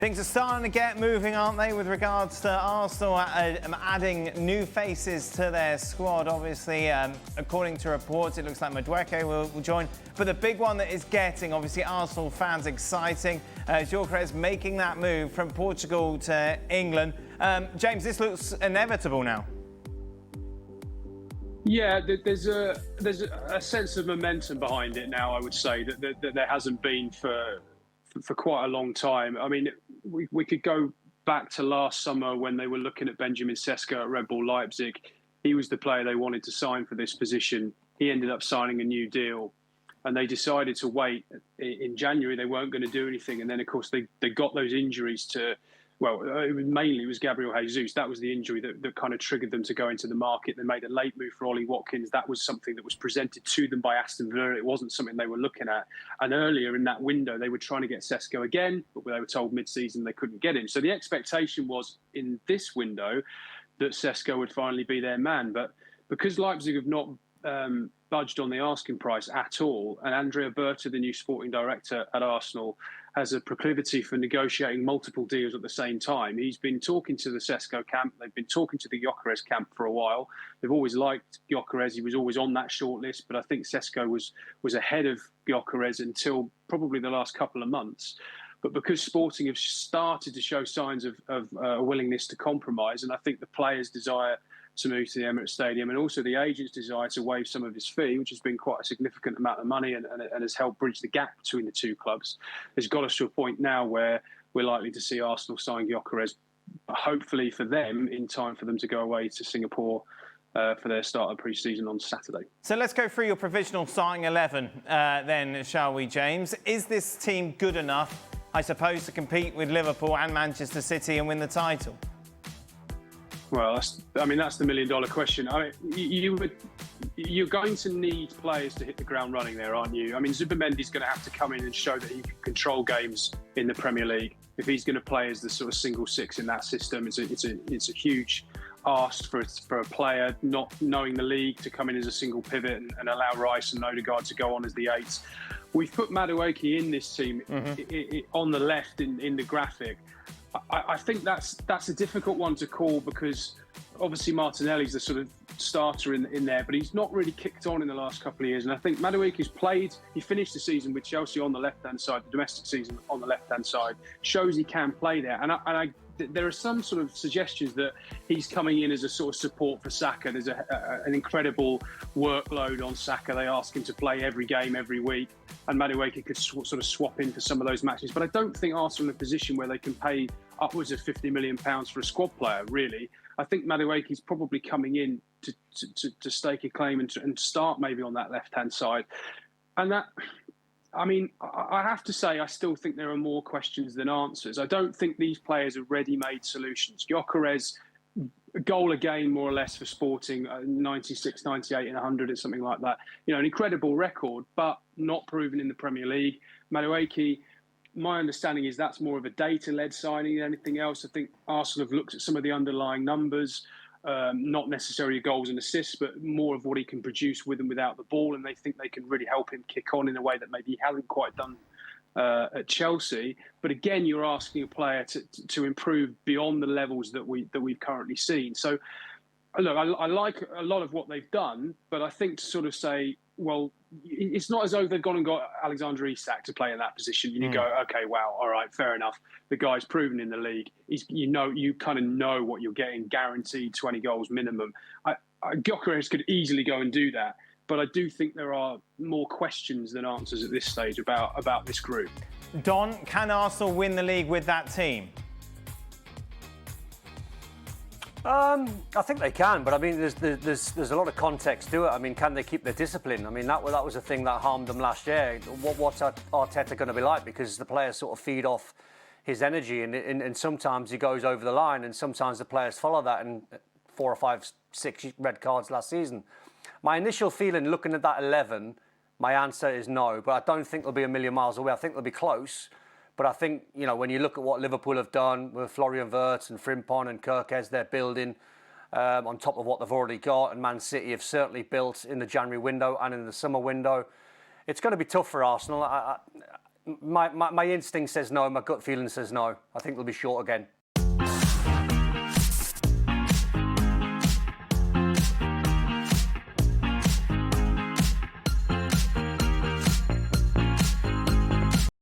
Things are starting to get moving, aren't they, with regards to Arsenal adding new faces to their squad. Obviously, according to reports, it looks like Madueke will join. But the big one that is getting, obviously, Arsenal fans exciting, Gyökeres making that move from Portugal to England. James, this looks inevitable now. Yeah, there's a sense of momentum behind it now, I would say, that there hasn't been for quite a long time. I mean, we could go back to last summer when they were looking at Benjamin Sesko at Red Bull Leipzig. He was the player they wanted to sign for this position. He ended up signing a new deal, and they decided to wait. In January, they weren't going to do anything. And then, of course, they got those injuries to, well, mainly it was Gabriel Jesus. That was the injury that kind of triggered them to go into the market. They made a late move for Olley Watkins. That was something that was presented to them by Aston Villa. It wasn't something they were looking at. And earlier in that window, they were trying to get Sesko again, but they were told mid-season they couldn't get him. So the expectation was in this window that Sesko would finally be their man. But because Leipzig have not budged on the asking price at all, and Andrea Berta, the new sporting director at Arsenal, has a proclivity for negotiating multiple deals at the same time. He's been talking to the Sesko camp. They've been talking to the Gyökeres camp for a while. They've always liked Gyökeres. He was always on that shortlist, but I think Sesko was ahead of Gyökeres until probably the last couple of months. But because Sporting have started to show signs of a willingness to compromise, and I think the players' desire to move to the Emirates Stadium, and also the agent's desire to waive some of his fee, which has been quite a significant amount of money and has helped bridge the gap between the two clubs, has got us to a point now where we're likely to see Arsenal sign Gyökeres, hopefully for them, in time for them to go away to Singapore for their start of pre-season on Saturday. So let's go through your provisional starting 11 then, shall we, James? Is this team good enough, I suppose, to compete with Liverpool and Manchester City and win the title? Well, that's the million-dollar question. I mean, you're going to need players to hit the ground running there, aren't you? I mean, Zubimendi's going to have to come in and show that he can control games in the Premier League. If he's going to play as the sort of single six in that system, it's a huge ask for a player not knowing the league to come in as a single pivot and allow Rice and Odegaard to go on as the eights. We've put Madueke in this team on the left in the graphic. I think that's a difficult one to call because obviously Martinelli's the sort of starter in there, but he's not really kicked on in the last couple of years. And I think Madueke's played, he finished the season with Chelsea on the left-hand side, the domestic season on the left-hand side, shows he can play there. And there are some sort of suggestions that he's coming in as a sort of support for Saka. There's an incredible workload on Saka. They ask him to play every game, every week. And Madueke could sort of swap in for some of those matches. But I don't think Arsenal are in a position where they can pay upwards of £50 million for a squad player, really. I think Madueke's probably coming in to stake a claim and start maybe on that left-hand side. And that, I mean, I have to say, I still think there are more questions than answers. I don't think these players are ready-made solutions. Gyökeres, a goal a game, more or less, for Sporting, 96, 98 and 100 or something like that. You know, an incredible record, but not proven in the Premier League. Madueke, my understanding is that's more of a data-led signing than anything else. I think Arsenal have looked at some of the underlying numbers, not necessarily goals and assists, but more of what he can produce with and without the ball, and they think they can really help him kick on in a way that maybe he hasn't quite done at Chelsea. But again, you're asking a player to improve beyond the levels that we've currently seen. So, look, I like a lot of what they've done, but I think to sort of say, well, it's not as though they've gone and got Alexander Isak to play in that position. You go, okay, wow, all right, fair enough. The guy's proven in the league. You kind of know what you're getting, guaranteed 20 goals minimum. Gyökeres could easily go and do that. But I do think there are more questions than answers at this stage about this group. Don, can Arsenal win the league with that team? I think they can, but I mean, there's a lot of context to it. I mean, can they keep their discipline? I mean, that was a thing that harmed them last year. What's Arteta going to be like? Because the players sort of feed off his energy, and sometimes he goes over the line, and sometimes the players follow that. And 4 or 5, 6 red cards last season. My initial feeling, looking at that 11, my answer is no. But I don't think they'll be a million miles away. I think they'll be close. But I think, you know, when you look at what Liverpool have done with Florian Wirtz and Frimpong and Gyökeres, they're building on top of what they've already got. And Man City have certainly built in the January window and in the summer window. It's going to be tough for Arsenal. My instinct says no. My gut feeling says no. I think they'll be short again.